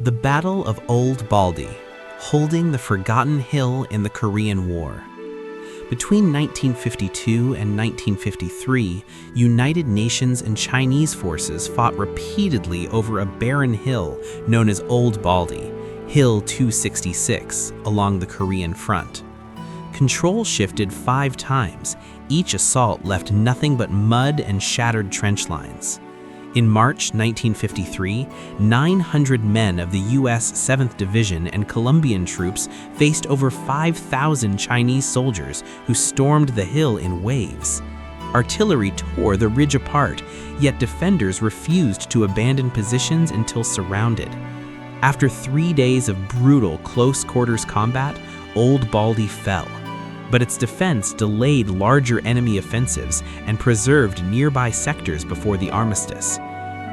The Battle of Old Baldy, holding the forgotten hill in the Korean War. Between 1952 and 1953, United Nations and Chinese forces fought repeatedly over a barren hill known as Old Baldy, Hill 266, along the Korean front. Control shifted 5 times. Each assault left nothing but mud and shattered trench lines. In March 1953, 900 men of the U.S. 7th Division and Colombian troops faced over 5,000 Chinese soldiers who stormed the hill in waves. Artillery tore the ridge apart, yet defenders refused to abandon positions until surrounded. After 3 days of brutal close-quarters combat, Old Baldy fell. But its defense delayed larger enemy offensives and preserved nearby sectors before the armistice.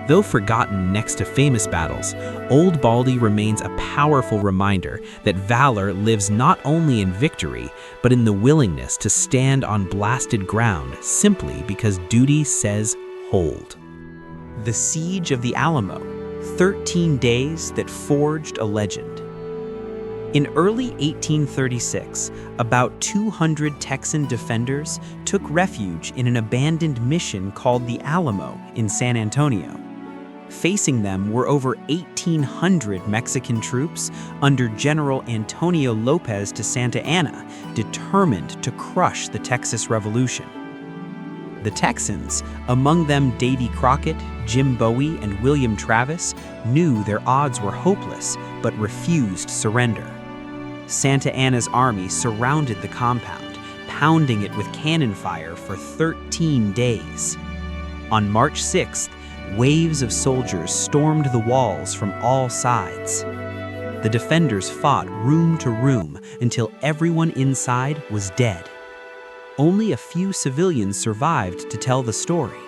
Though forgotten next to famous battles, Old Baldy remains a powerful reminder that valor lives not only in victory, but in the willingness to stand on blasted ground simply because duty says hold. The Siege of the Alamo, 13 days that forged a legend. In early 1836, about 200 Texan defenders took refuge in an abandoned mission called the Alamo in San Antonio. Facing them were over 1,800 Mexican troops under General Antonio Lopez de Santa Anna, determined to crush the Texas Revolution. The Texans, among them Davy Crockett, Jim Bowie, and William Travis, knew their odds were hopeless, but refused surrender. Santa Anna's army surrounded the compound, pounding it with cannon fire for 13 days. On March 6th, waves of soldiers stormed the walls from all sides. The defenders fought room to room until everyone inside was dead. Only a few civilians survived to tell the story.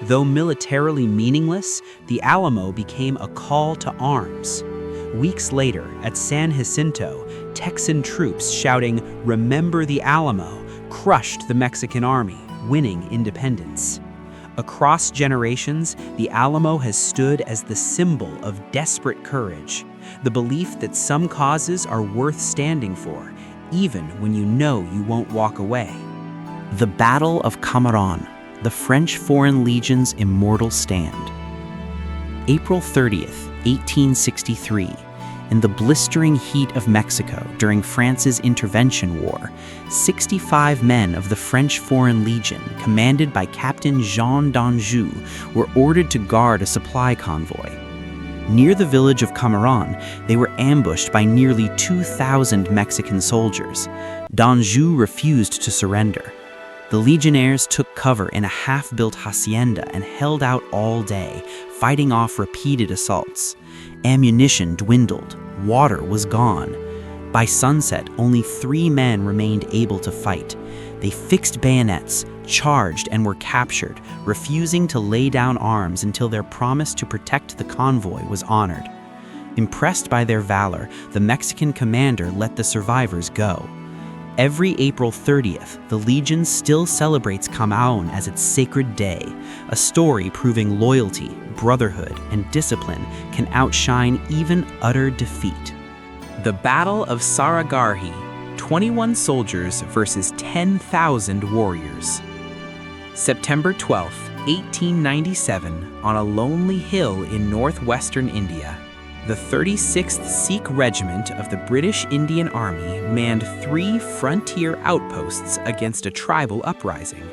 Though militarily meaningless, the Alamo became a call to arms. Weeks later, at San Jacinto, Texan troops shouting, "Remember the Alamo," crushed the Mexican army, winning independence. Across generations, the Alamo has stood as the symbol of desperate courage, the belief that some causes are worth standing for, even when you know you won't walk away. The Battle of Camarón, the French Foreign Legion's immortal stand. April 30th, 1863. In the blistering heat of Mexico during France's intervention war, 65 men of the French Foreign Legion, commanded by Captain Jean d'Anjou, were ordered to guard a supply convoy. Near the village of Camarón, they were ambushed by nearly 2,000 Mexican soldiers. D'Anjou refused to surrender. The legionnaires took cover in a half-built hacienda and held out all day, fighting off repeated assaults. Ammunition dwindled. Water was gone. By sunset, only 3 men remained able to fight. They fixed bayonets, charged, and were captured, refusing to lay down arms until their promise to protect the convoy was honored. Impressed by their valor, the Mexican commander let the survivors go. Every April 30th, the Legion still celebrates Camarón as its sacred day, a story proving loyalty, brotherhood, and discipline can outshine even utter defeat. The Battle of Saragarhi, 21 soldiers versus 10,000 warriors. September 12, 1897, on a lonely hill in northwestern India, the 36th Sikh Regiment of the British Indian Army manned 3 frontier outposts against a tribal uprising.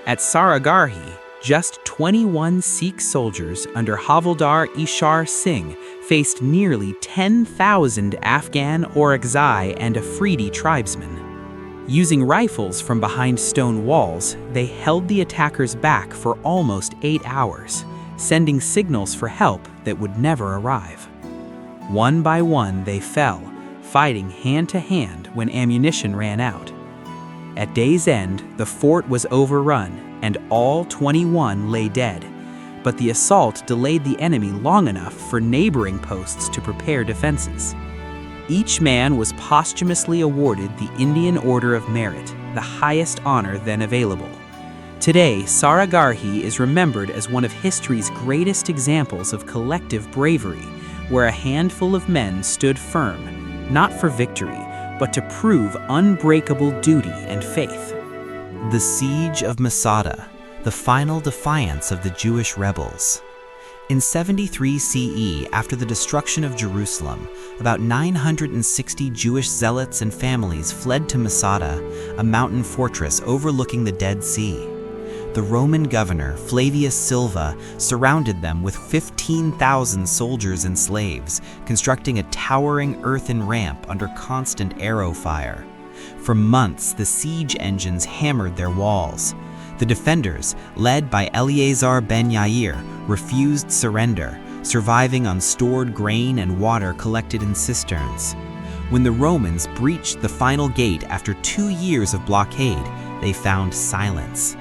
At Saragarhi, just 21 Sikh soldiers under Havildar Ishar Singh faced nearly 10,000 Afghan Orakzai and Afridi tribesmen. Using rifles from behind stone walls, they held the attackers back for almost 8 hours, sending signals for help that would never arrive. One by one, they fell, fighting hand to hand when ammunition ran out. At day's end, the fort was overrun, and all 21 lay dead, but the assault delayed the enemy long enough for neighboring posts to prepare defenses. Each man was posthumously awarded the Indian Order of Merit, the highest honor then available. Today, Saragarhi is remembered as one of history's greatest examples of collective bravery, where a handful of men stood firm, not for victory, but to prove unbreakable duty and faith. The Siege of Masada, the final defiance of the Jewish rebels. In 73 CE, after the destruction of Jerusalem, about 960 Jewish zealots and families fled to Masada, a mountain fortress overlooking the Dead Sea. The Roman governor, Flavius Silva, surrounded them with 15,000 soldiers and slaves, constructing a towering earthen ramp under constant arrow fire. For months, the siege engines hammered their walls. The defenders, led by Eleazar ben Yair, refused surrender, surviving on stored grain and water collected in cisterns. When the Romans breached the final gate after 2 years of blockade, they found silence.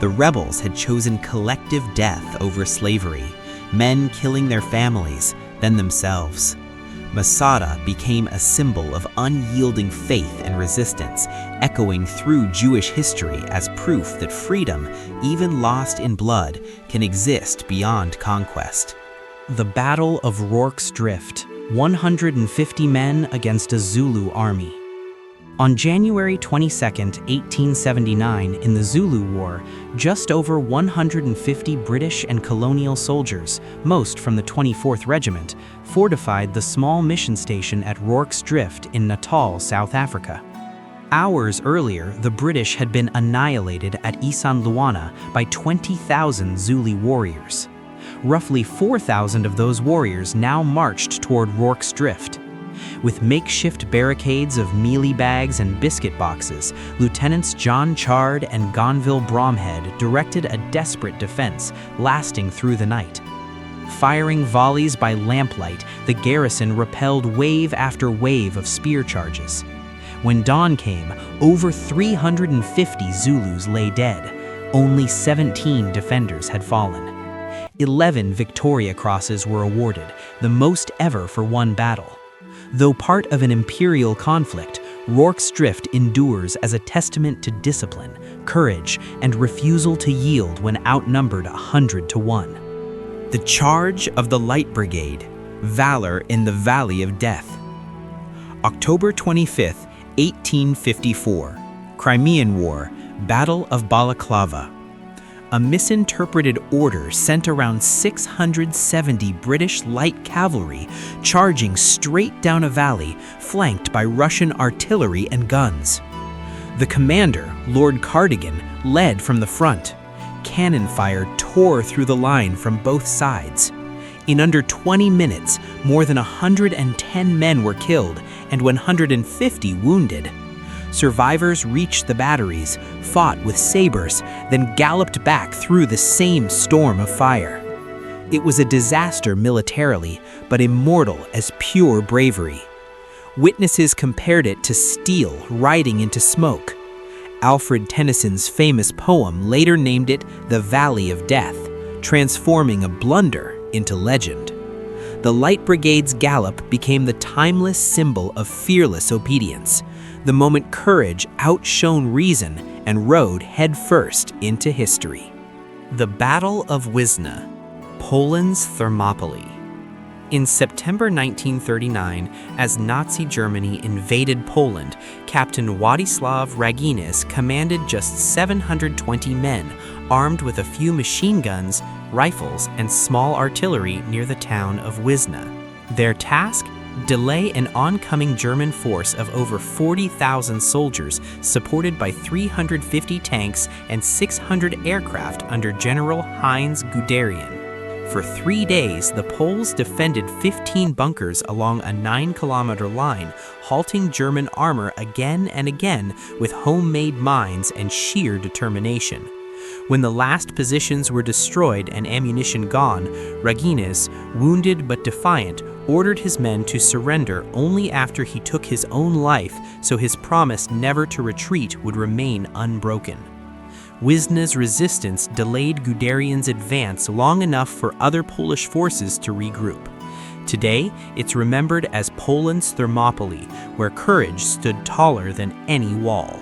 The rebels had chosen collective death over slavery, men killing their families, then themselves. Masada became a symbol of unyielding faith and resistance, echoing through Jewish history as proof that freedom, even lost in blood, can exist beyond conquest. The Battle of Rorke's Drift, 150 men against a Zulu army. On January 22, 1879, in the Zulu War, just over 150 British and colonial soldiers, most from the 24th Regiment, fortified the small mission station at Rorke's Drift in Natal, South Africa. Hours earlier, the British had been annihilated at Isandlwana by 20,000 Zulu warriors. Roughly 4,000 of those warriors now marched toward Rorke's Drift. With makeshift barricades of mealie bags and biscuit boxes, Lieutenants John Chard and Gonville Bromhead directed a desperate defense, lasting through the night. Firing volleys by lamplight, the garrison repelled wave after wave of spear charges. When dawn came, over 350 Zulus lay dead. Only 17 defenders had fallen. 11 Victoria Crosses were awarded, the most ever for one battle. Though part of an imperial conflict, Rorke's Drift endures as a testament to discipline, courage, and refusal to yield when outnumbered 100 to 1. The Charge of the Light Brigade, Valor in the Valley of Death. October 25, 1854, Crimean War, Battle of Balaclava. A misinterpreted order sent around 670 British light cavalry charging straight down a valley flanked by Russian artillery and guns. The commander, Lord Cardigan, led from the front. Cannon fire tore through the line from both sides. In under 20 minutes, more than 110 men were killed and 150 wounded. Survivors reached the batteries, fought with sabers, then galloped back through the same storm of fire. It was a disaster militarily, but immortal as pure bravery. Witnesses compared it to steel riding into smoke. Alfred Tennyson's famous poem later named it the Valley of Death, transforming a blunder into legend. The Light Brigade's gallop became the timeless symbol of fearless obedience, the moment courage outshone reason and rode headfirst into history. The Battle of Wisna, Poland's Thermopylae. In September 1939, as Nazi Germany invaded Poland, Captain Władysław Raginis commanded just 720 men, armed with a few machine guns, rifles, and small artillery near the town of Wisna. Their task? Delay an oncoming German force of over 40,000 soldiers supported by 350 tanks and 600 aircraft under General Heinz Guderian. For 3 days, the Poles defended 15 bunkers along a 9-kilometer line, halting German armor again and again with homemade mines and sheer determination. When the last positions were destroyed and ammunition gone, Raginis, wounded but defiant, ordered his men to surrender only after he took his own life, so his promise never to retreat would remain unbroken. Wisna's resistance delayed Guderian's advance long enough for other Polish forces to regroup. Today, it's remembered as Poland's Thermopylae, where courage stood taller than any wall.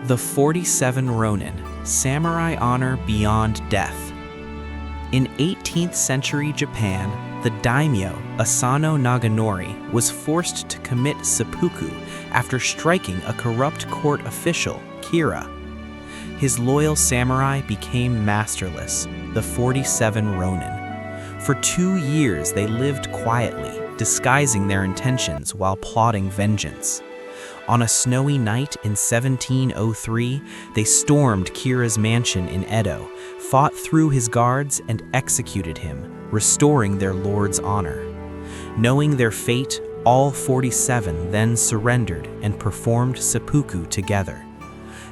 The 47 Ronin, samurai honor beyond death. In 18th century Japan, the daimyo Asano Naganori was forced to commit seppuku after striking a corrupt court official, Kira. His loyal samurai became masterless, the 47 Ronin. For 2 years they lived quietly, disguising their intentions while plotting vengeance. On a snowy night in 1703, they stormed Kira's mansion in Edo, fought through his guards, and executed him, restoring their lord's honor. Knowing their fate, all 47 then surrendered and performed seppuku together.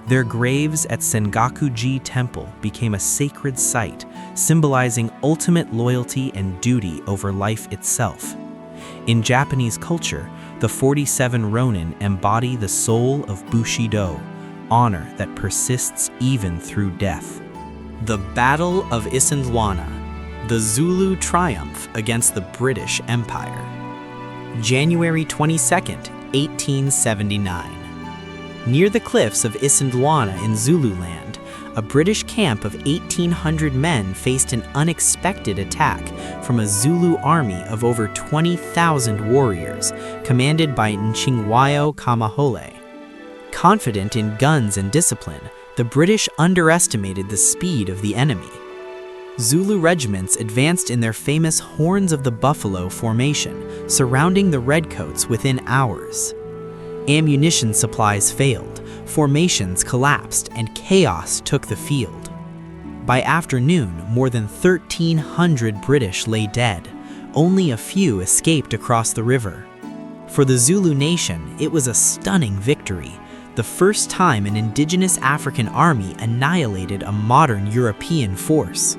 Their graves at Sengaku-ji Temple became a sacred site, symbolizing ultimate loyalty and duty over life itself. In Japanese culture, the 47 Ronin embody the soul of Bushido, honor that persists even through death. The Battle of Isandlwana, the Zulu triumph against the British Empire. January 22, 1879. Near the cliffs of Isandlwana in Zululand, a British camp of 1,800 men faced an unexpected attack from a Zulu army of over 20,000 warriors, commanded by Nchingwayo Kamahole. Confident in guns and discipline, the British underestimated the speed of the enemy. Zulu regiments advanced in their famous Horns of the Buffalo formation, surrounding the Redcoats within hours. Ammunition supplies failed, formations collapsed, and chaos took the field. By afternoon, more than 1,300 British lay dead. Only a few escaped across the river. For the Zulu nation, it was a stunning victory, the first time an indigenous African army annihilated a modern European force.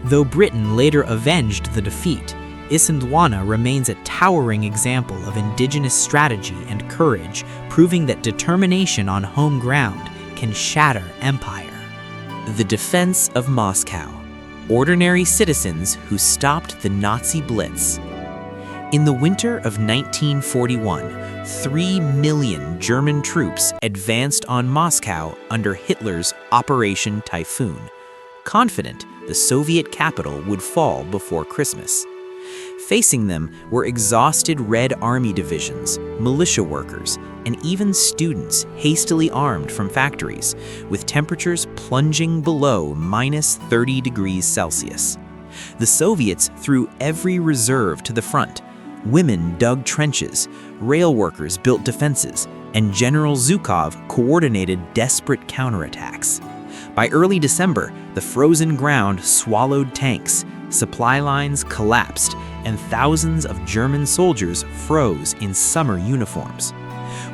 Though Britain later avenged the defeat, Isandlwana remains a towering example of indigenous strategy and courage, proving that determination on home ground can shatter empire. The defense of Moscow. Ordinary citizens who stopped the Nazi Blitz. In the winter of 1941, 3 million German troops advanced on Moscow under Hitler's Operation Typhoon, confident the Soviet capital would fall before Christmas. Facing them were exhausted Red Army divisions, militia workers, and even students hastily armed from factories, with temperatures plunging below -30 degrees Celsius. The Soviets threw every reserve to the front. Women dug trenches, rail workers built defenses, and General Zhukov coordinated desperate counterattacks. By early December, the frozen ground swallowed tanks, supply lines collapsed, and thousands of German soldiers froze in summer uniforms.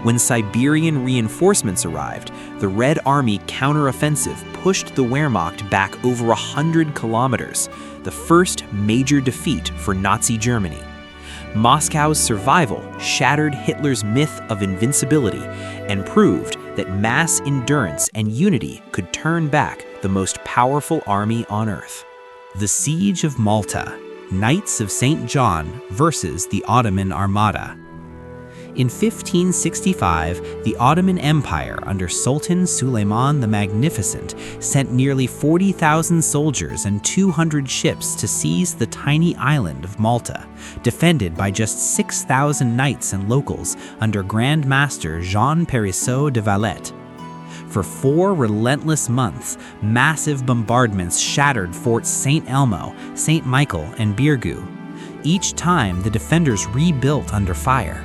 When Siberian reinforcements arrived, the Red Army counteroffensive pushed the Wehrmacht back over 100 kilometers, the first major defeat for Nazi Germany. Moscow's survival shattered Hitler's myth of invincibility and proved that mass endurance and unity could turn back the most powerful army on earth. The Siege of Malta, Knights of St. John versus the Ottoman Armada. In 1565, the Ottoman Empire under Sultan Suleiman the Magnificent sent nearly 40,000 soldiers and 200 ships to seize the tiny island of Malta, defended by just 6,000 knights and locals under Grand Master Jean Perisseau de Valette. For 4 relentless months, massive bombardments shattered Forts St. Elmo, St. Michael, and Birgu. Each time, the defenders rebuilt under fire.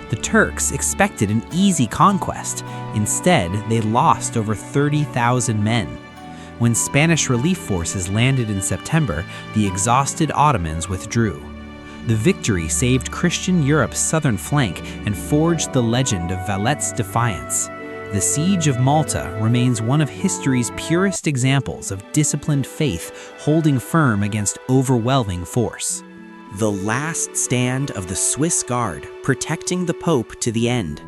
The Turks expected an easy conquest. Instead, they lost over 30,000 men. When Spanish relief forces landed in September, the exhausted Ottomans withdrew. The victory saved Christian Europe's southern flank and forged the legend of Valette's defiance. The Siege of Malta remains one of history's purest examples of disciplined faith holding firm against overwhelming force. The last stand of the Swiss Guard, protecting the Pope to the end.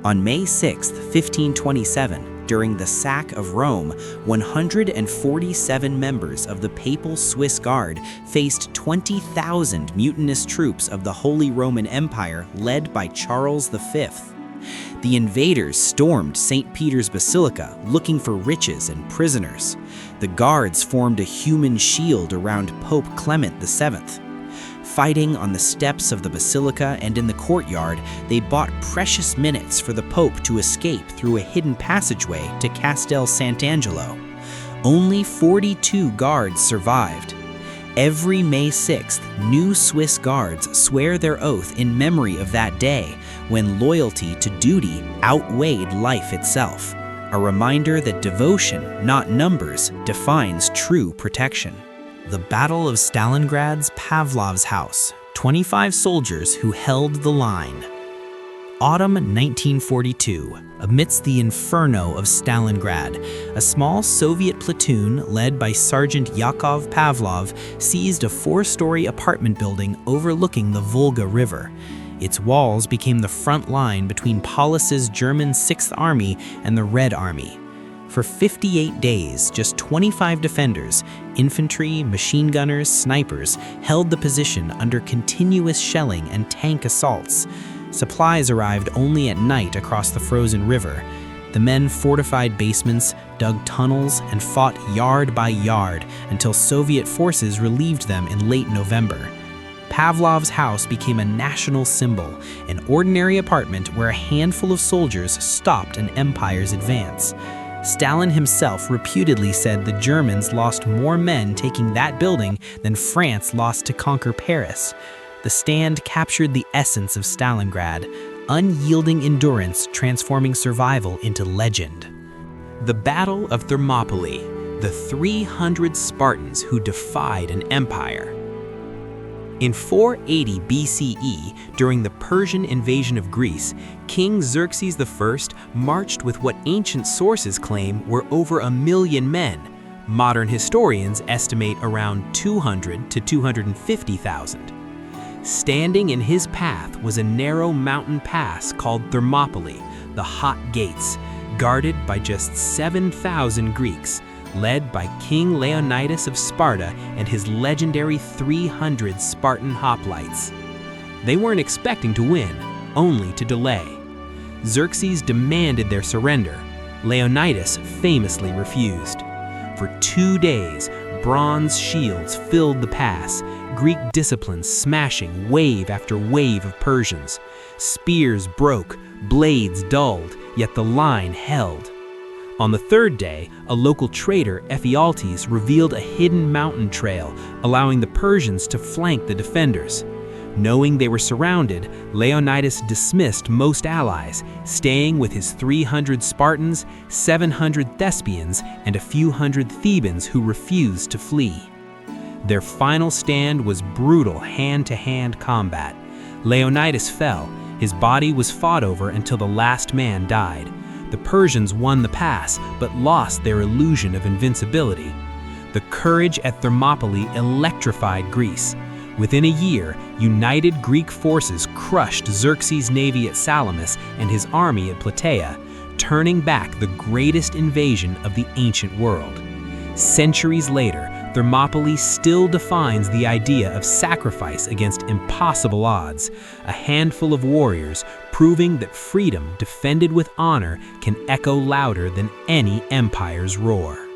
On May 6, 1527, during the sack of Rome, 147 members of the Papal Swiss Guard faced 20,000 mutinous troops of the Holy Roman Empire led by Charles V. The invaders stormed St. Peter's Basilica looking for riches and prisoners. The guards formed a human shield around Pope Clement VII. Fighting on the steps of the basilica and in the courtyard, they bought precious minutes for the Pope to escape through a hidden passageway to Castel Sant'Angelo. Only 42 guards survived. Every May 6th, new Swiss guards swear their oath in memory of that day when loyalty to duty outweighed life itself. A reminder that devotion, not numbers, defines true protection. The Battle of Stalingrad's Pavlov's house, 25 soldiers who held the line. Autumn 1942, amidst the inferno of Stalingrad, a small Soviet platoon led by Sergeant Yakov Pavlov seized a 4-story apartment building overlooking the Volga River. Its walls became the front line between Paulus's German 6th Army and the Red Army. For 58 days, just 25 defenders, infantry, machine gunners, snipers, held the position under continuous shelling and tank assaults. Supplies arrived only at night across the frozen river. The men fortified basements, dug tunnels, and fought yard by yard until Soviet forces relieved them in late November. Pavlov's house became a national symbol, an ordinary apartment where a handful of soldiers stopped an empire's advance. Stalin himself reputedly said the Germans lost more men taking that building than France lost to conquer Paris. The stand captured the essence of Stalingrad, unyielding endurance transforming survival into legend. The Battle of Thermopylae, the 300 Spartans who defied an empire. In 480 BCE, during the Persian invasion of Greece, King Xerxes I marched with what ancient sources claim were over 1 million men. Modern historians estimate around 200 to 250,000. Standing in his path was a narrow mountain pass called Thermopylae, the Hot Gates, guarded by just 7,000 Greeks, led by King Leonidas of Sparta and his legendary 300 Spartan hoplites. They weren't expecting to win, only to delay. Xerxes demanded their surrender. Leonidas famously refused. For 2 days, bronze shields filled the pass, Greek discipline smashing wave after wave of Persians. Spears broke, blades dulled, yet the line held. On the 3rd day, a local trader, Ephialtes, revealed a hidden mountain trail, allowing the Persians to flank the defenders. Knowing they were surrounded, Leonidas dismissed most allies, staying with his 300 Spartans, 700 Thespians, and a few hundred Thebans who refused to flee. Their final stand was brutal hand-to-hand combat. Leonidas fell. His body was fought over until the last man died. The Persians won the pass, but lost their illusion of invincibility. The courage at Thermopylae electrified Greece. Within a year, united Greek forces crushed Xerxes' navy at Salamis and his army at Plataea, turning back the greatest invasion of the ancient world. Centuries later, Thermopylae still defines the idea of sacrifice against impossible odds, a handful of warriors proving that freedom defended with honor can echo louder than any empire's roar.